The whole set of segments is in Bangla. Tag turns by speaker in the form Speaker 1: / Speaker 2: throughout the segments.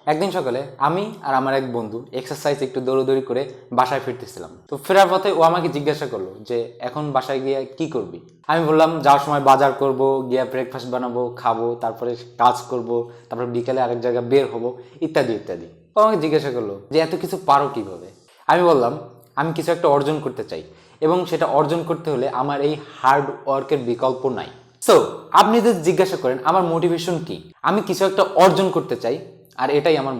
Speaker 1: একদিন সকালে আমি আর আমার এক বন্ধু এক্সারসাইজ একটু দৌড়দৌড়ি করে বাসায় ফিরতেছিলাম। তো ফেরার পথে ও আমাকে জিজ্ঞাসা করলো যে এখন বাসায় গিয়ে কি করবি। আমি বললাম যাওয়ার সময় বাজার করব, গিয়ে ব্রেকফাস্ট বানাবো, খাবো, তারপরে কাজ করব, তারপর বিকেলে আরেক জায়গায় বের হবো, ইত্যাদি ইত্যাদি। ও আমাকে জিজ্ঞাসা করলো যে এত কিছু পারো কিভাবে। আমি বললাম আমি কিছু একটা অর্জন করতে চাই এবং সেটা অর্জন করতে হলে আমার এই হার্ড ওয়ার্কের বিকল্প নাই। সো আপনি যদি জিজ্ঞাসা করেন আমার মোটিভেশন কি, আমি কিছু একটা অর্জন করতে চাই, আর এটাই আমার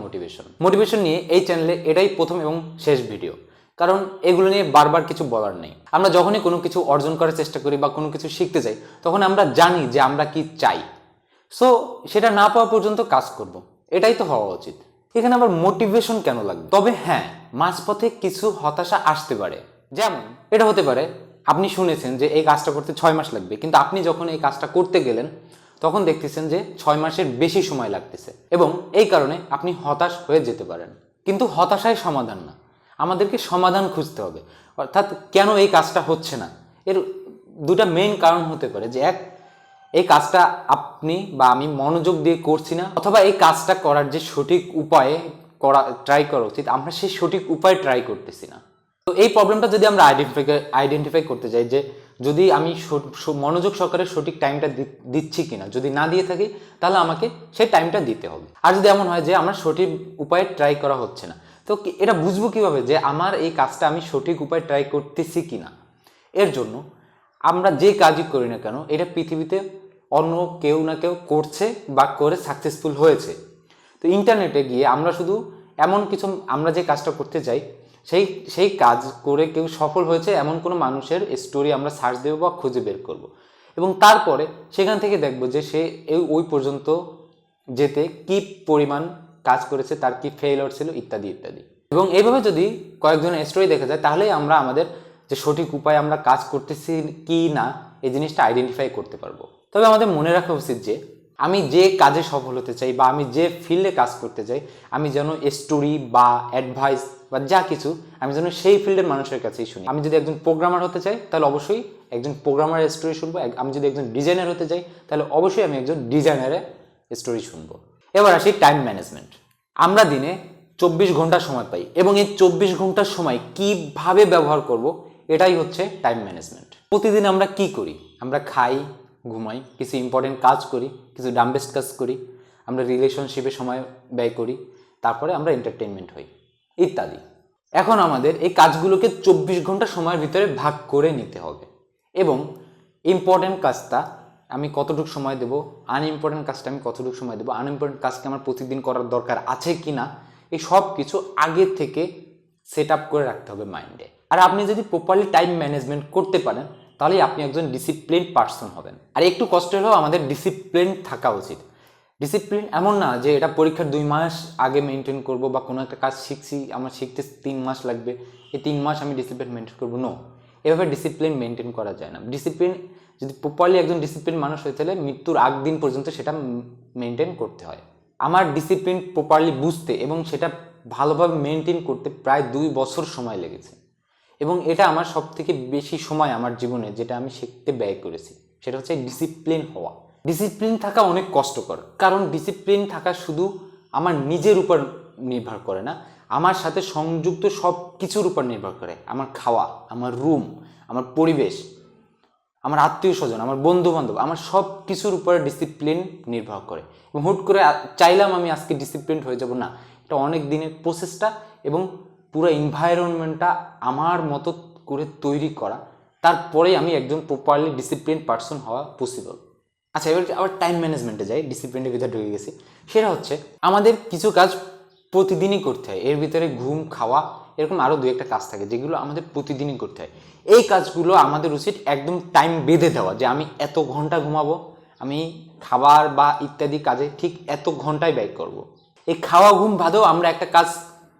Speaker 1: মোটিভেশন নিয়ে এই চ্যানেলে এটাই প্রথম এবং শেষ ভিডিও। কারণ এগুলো নিয়ে বারবার কিছু বলার নেই। আমরা যখনই কোনো কিছু অর্জন করার চেষ্টা করি বা কোনো কিছু শিখতে চাই, তখন আমরা জানি যে আমরা কি চাই। সো সেটা না পাওয়া পর্যন্ত কাজ করব, এটাই তো হওয়া উচিত। এখানে আবার মোটিভেশন কেন লাগবে? তবে হ্যাঁ, মাঝপথে কিছু হতাশা আসতে পারে। যেমন এটা হতে পারে আপনি শুনেছেন যে এই কাজটা করতে 6 মাস লাগবে, কিন্তু আপনি যখন এই কাজটা করতে গেলেন তখন দেখতেছেন যে 6 মাসের বেশি সময় লাগতেছে এবং এই কারণে আপনি হতাশ হয়ে যেতে পারেন। কিন্তু হতাশাই সমাধান না, আমাদেরকে সমাধান খুঁজতে হবে। অর্থাৎ কেন এই কাজটা হচ্ছে না, এর দুটা মেইন কারণ হতে পারে যে এক, এই কাজটা আপনি বা আমি মনোযোগ দিয়ে করছি না, অথবা এই কাজটা করার যে সঠিক উপায়ে ট্রাই করা উচিত আমরা সেই সঠিক উপায় ট্রাই করতেছি না। তো এই প্রবলেমটা যদি আমরা আইডেন্টিফাই করতে যাই যে যদি আমি মনোযোগ সহকারে সঠিক টাইমটা দিচ্ছি কিনা, যদি না দিয়ে থাকি তাহলে আমাকে সেই টাইমটা দিতে হবে। আর যদি এমন হয় যে আমার সঠিক উপায়ে ট্রাই করা হচ্ছে না, তো এটা বুঝবো কিভাবে যে আমার এই কাজটা আমি সঠিক উপায়ে ট্রাই করতেছি কিনা? এর জন্য আমরা যে কাজই করি না কেন, এটা পৃথিবীতে অন্য কেউ না কেউ করছে বা করে সাকসেসফুল হয়েছে। তো ইন্টারনেটে গিয়ে আমরা শুধু এমন কিছু, আমরা যে কাজটা করতে চাই সেই কাজ করে কেউ সফল হয়েছে এমন কোনো মানুষের স্টোরি আমরা সার্চ দেবো বা খুঁজে বের করব, এবং তারপরে সেখান থেকে দেখব যে সে ওই পর্যন্ত যেতে কি পরিমাণ কাজ করেছে, তার কি ফেইলিওর ছিল, ইত্যাদি ইত্যাদি। এবং এইভাবে যদি কয়েকজনের স্টোরি দেখা যায় তাহলেই আমরা আমাদের যে সঠিক উপায়ে আমরা কাজ করতেছি কি না এই জিনিসটা আইডেন্টিফাই করতে পারবো। তবে আমাদের মনে রাখা উচিত যে আমি যে কাজে সফল হতে চাই বা আমি যে ফিল্ডে কাজ করতে চাই, আমি যেন স্টোরি বা অ্যাডভাইস বা যা কিছু আমি যেন সেই ফিল্ডের মানুষের কাছেই শুনি। আমি যদি একজন প্রোগ্রামার হতে চাই তাহলে অবশ্যই একজন প্রোগ্রামারের স্টোরি শুনবো। আমি যদি একজন ডিজাইনার হতে চাই তাহলে অবশ্যই আমি একজন ডিজাইনারের স্টোরি শুনবো। এবার আসি টাইম ম্যানেজমেন্ট। আমরা দিনে 24 ঘন্টা সময় পাই এবং এই 24 ঘন্টার সময় কিভাবে ব্যবহার করব, এটাই হচ্ছে টাইম ম্যানেজমেন্ট। প্রতিদিন আমরা কি করি? আমরা খাই, ঘুমাই, কিছু ইম্পর্টেন্ট কাজ করি, কিছু ডাম্বেস্ট কাজ করি, আমরা রিলেশনশিপে সময় ব্যয় করি, তারপরে আমরা এন্টারটেনমেন্ট হই, ইত্যাদি। এখন আমাদের এই কাজগুলোকে 24 ঘন্টা সময়ের ভিতরে ভাগ করে নিতে হবে এবং ইম্পর্টেন্ট কাজটা আমি কতটুকু সময় দেবো, আনইম্পর্টেন্ট কাজটা আমি কতটুকু সময় দেবো, আনইম্পর্টেন্ট কাজকে আমার প্রতিদিন করার দরকার আছে কি না, এই সব কিছু আগে থেকে সেট আপ করে রাখতে হবে মাইন্ডে। আর আপনি যদি প্রপারলি টাইম ম্যানেজমেন্ট করতে পারেন তাহলেই আপনি একজন ডিসিপ্লিন পার্সন হবেন। আর একটু কষ্ট হলেও আমাদের ডিসিপ্লিন থাকা উচিত। ডিসিপ্লিন এমন না যে এটা পরীক্ষার 2 মাস আগে মেনটেন করব, বা কোনো একটা কাজ শিখছি আমার শিখতে 3 মাস লাগবে, এই 3 মাস আমি ডিসিপ্লিন মেনটেন করবো। নো, এভাবে ডিসিপ্লিন মেনটেন করা যায় না। ডিসিপ্লিন যদি প্রপারলি একজন ডিসিপ্লিন মানুষ হয়ে তাহলে মৃত্যুর আগ দিন পর্যন্ত সেটা মেনটেন করতে হয়। আমার ডিসিপ্লিন প্রপারলি বুঝতে এবং সেটা ভালোভাবে মেনটেন করতে প্রায় 2 বছর সময় লেগেছে, এবং এটা আমার সব থেকে বেশি সময় আমার জীবনে যেটা আমি শিখতে ব্যয় করেছি সেটা হচ্ছে ডিসিপ্লিন হওয়া। ডিসিপ্লিন থাকা অনেক কষ্টকর, কারণ ডিসিপ্লিন থাকা শুধু আমার নিজের উপর নির্ভর করে না, আমার সাথে সংযুক্ত সব কিছুর উপর নির্ভর করে। আমার খাওয়া, আমার রুম, আমার পরিবেশ, আমার আত্মীয় স্বজন, আমার বন্ধু বান্ধব, আমার সব কিছুর উপরে ডিসিপ্লিন নির্ভর করে। এবং হুট করে চাইলাম আমি আজকে ডিসিপ্লিন হয়ে যাব না, এটা অনেক দিনের প্রসেসটা এবং পুরো এনভায়রনমেন্টটা আমার মতো করে তৈরি করা, তারপরেই আমি একজন প্রপারলি ডিসিপ্লিন পার্সন হওয়া পসিবল। আচ্ছা, এবার আবার টাইম ম্যানেজমেন্টে যাই, ডিসিপ্লিনের ভিতরে ঢুকে গেছি। সেটা হচ্ছে আমাদের কিছু কাজ প্রতিদিনই করতে হয়, এর ভিতরে ঘুম, খাওয়া, এরকম আরও 2-1টা কাজ থাকে যেগুলো আমাদের প্রতিদিনই করতে হয়। এই কাজগুলো আমাদের উচিত একদম টাইম বেঁধে দেওয়া, যে আমি এত ঘন্টা ঘুমাবো, আমি খাবার বা ইত্যাদি কাজে ঠিক এত ঘন্টায় ব্যয় করব। এই খাওয়া ঘুম বাদেও আমরা একটা কাজ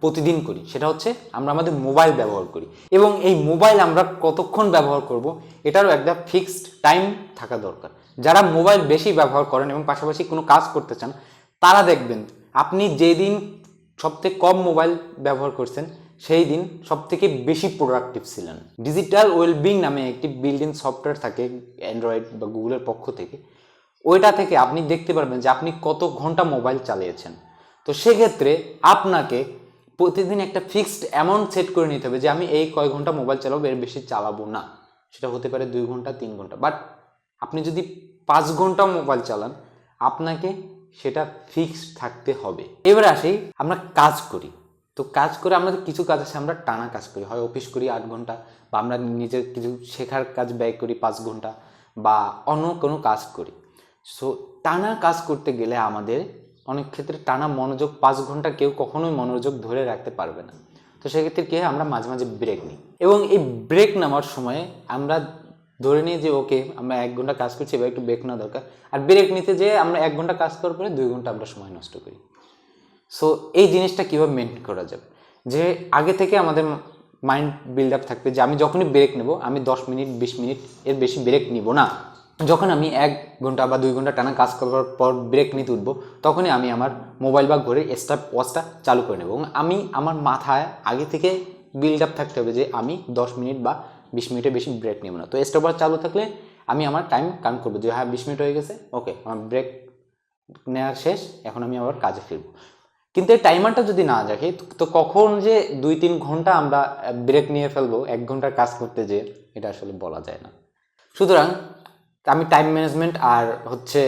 Speaker 1: প্রতিদিন করি, সেটা হচ্ছে আমরা আমাদের মোবাইল ব্যবহার করি, এবং এই মোবাইল আমরা কতক্ষণ ব্যবহার করব এটারও একটা ফিক্সড টাইম থাকা দরকার। যারা মোবাইল বেশি ব্যবহার করেন এবং পাশাপাশি কোনো কাজ করতে চান, তারা দেখবেন আপনি যেদিন সবথেকে কম মোবাইল ব্যবহার করছেন সেই দিন সবথেকে বেশি প্রোডাক্টিভ ছিলেন। ডিজিটাল ওয়েলবিং নামে একটি বিল্ট-ইন সফটওয়্যার থাকে অ্যান্ড্রয়েড বা গুগলের পক্ষ থেকে, ওইটা থেকে আপনি দেখতে পারবেন যে আপনি কত ঘন্টা মোবাইল চালিয়েছেন। তো সেক্ষেত্রে আপনাকে প্রতিদিন একটা ফিক্সড অ্যামাউন্ট সেট করে নিতে হবে যে আমি এই কয় ঘন্টা মোবাইল চালাবো, এর বেশি চালাবো না। সেটা হতে পারে 2 ঘন্টা 3 ঘন্টা, বাট আপনি যদি 5 ঘন্টা মোবাইল চালান আপনাকে সেটা ফিক্সড থাকতে হবে। এবারে আসি, আমরা কাজ করি, তো কাজ করে আমাদের কিছু কাজ আছে আমরা টানা কাজ করি, হয় অফিস করি 8 ঘন্টা, বা আমরা নিজের কিছু শেখার কাজ ব্যয় করি 5 ঘন্টা, বা অন্য কোনো কাজ করি। সো টানা কাজ করতে গেলে আমাদের অনেক ক্ষেত্রে টানা মনোযোগ 5 ঘন্টা কেউ কখনোই মনোযোগ ধরে রাখতে পারবে না। তো সেক্ষেত্রে কি হয়, আমরা মাঝে মাঝে ব্রেক নিই, এবং এই ব্রেক নেওয়ার সময় আমরা ধরে নিই যে ওকে আমরা 1 ঘন্টা কাজ করছি, এবার একটু ব্রেক নেওয়া দরকার। আর ব্রেক নিতে যেয়ে আমরা 1 ঘন্টা কাজ করার পরে 2 ঘন্টা আমরা সময় নষ্ট করি। সো এই জিনিসটা কীভাবে মেনটেন করা যাবে, যে আগে থেকে আমাদের মাইন্ড বিল্ড আপ থাকবে যে আমি যখনই ব্রেক নেব আমি 10 মিনিট 20 মিনিট এর বেশি ব্রেক নিব না। যখন আমি 1 ঘন্টা বা 2 ঘন্টা টানা কাজ করার পর ব্রেক নিতে উঠবো, তখনই আমি আমার মোবাইল বা ঘড়ির স্টপ ওয়াচটা চালু করে নেব, এবং আমি আমার মাথায় আগে থেকে বিল্ড আপ থাকতে হবে যে আমি 10 মিনিট বা 20 মিনিটের বেশি ব্রেক নেব না। তো স্টপ ওয়াচ চালু থাকলে আমি আমার টাইম কাউন্ট করবো যে হ্যাঁ 20 মিনিট হয়ে গেছে, ওকে আমার ব্রেক নেওয়া শেষ, এখন আমি আবার কাজে ফিরবো। কিন্তু এই টাইমারটা যদি না রাখি তো কখন যে 2-3 ঘন্টা আমরা ব্রেক নিয়ে ফেলবো 1 ঘন্টার কাজ করতে, যে এটা আসলে বলা যায় না। সুতরাং আমি টাইম ম্যানেজমেন্ট আর হচ্ছে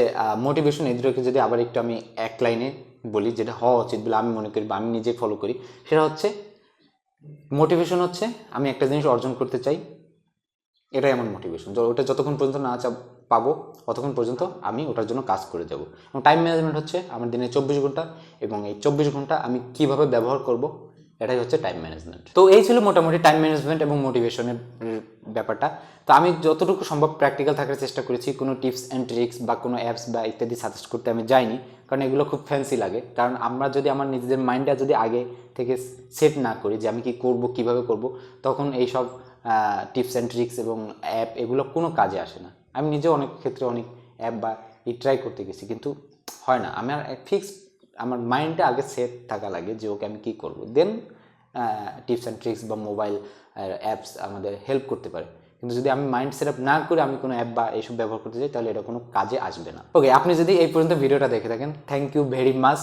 Speaker 1: মোটিভেশন এই দুটোকে যদি আবার একটু আমি এক লাইনে বলি, যেটা হওয়া উচিত বলে আমি মনে করি বা আমি নিজে ফলো করি, সেটা হচ্ছে মোটিভেশন হচ্ছে আমি একটা জিনিস অর্জন করতে চাই, এটাই আমার মোটিভেশন। ওটা যতক্ষণ পর্যন্ত না পাবো ততক্ষণ পর্যন্ত আমি ওটার জন্য কাজ করে যাব। এবং টাইম ম্যানেজমেন্ট হচ্ছে আমার দিনে 24 ঘন্টা, এবং এই 24 ঘন্টা আমি কিভাবে ব্যবহার করব, এটাই হচ্ছে টাইম ম্যানেজমেন্ট। তো এই ছিল মোটামুটি টাইম ম্যানেজমেন্ট এবং মোটিভেশনের ব্যাপারটা। তো আমি যতটুকু সম্ভব প্র্যাকটিক্যাল থাকার চেষ্টা করেছি, কোনো টিপস অ্যান্ড ট্রিক্স বা কোনো অ্যাপস বা ইত্যাদি সাজেস্ট করতে আমি যাইনি, কারণ এগুলো খুব ফ্যান্সি লাগে। কারণ আমরা যদি আমার নিজেদের মাইন্ডটা যদি আগে থেকে সেট না করি যে আমি কি করব কিভাবে করব, তখন এইসব টিপস অ্যান্ড ট্রিক্স এবং অ্যাপ এগুলো কোনো কাজে আসে না। আমি নিজেও অনেক ক্ষেত্রে অনেক অ্যাপ বা ট্রাই করতে গেছি, কিন্তু হয় না। আমার ফিক্স আমার মাইন্ডটা আগে সেট থাকা লাগে যে ওকে আমি কী করবো, দেন টিপস অ্যান্ড ট্রিক্স বা মোবাইল অ্যাপস আমাদের হেল্প করতে পারে। কিন্তু যদি আমি মাইন্ড সেট আপ না করে আমি কোনো অ্যাপ বা এইসব ব্যবহার করতে চাই, তাহলে এটা কোনো কাজে আসবে না। ওকে, আপনি যদি এই পর্যন্ত ভিডিওটা দেখে থাকেন, থ্যাংক ইউ ভেরি মাচ।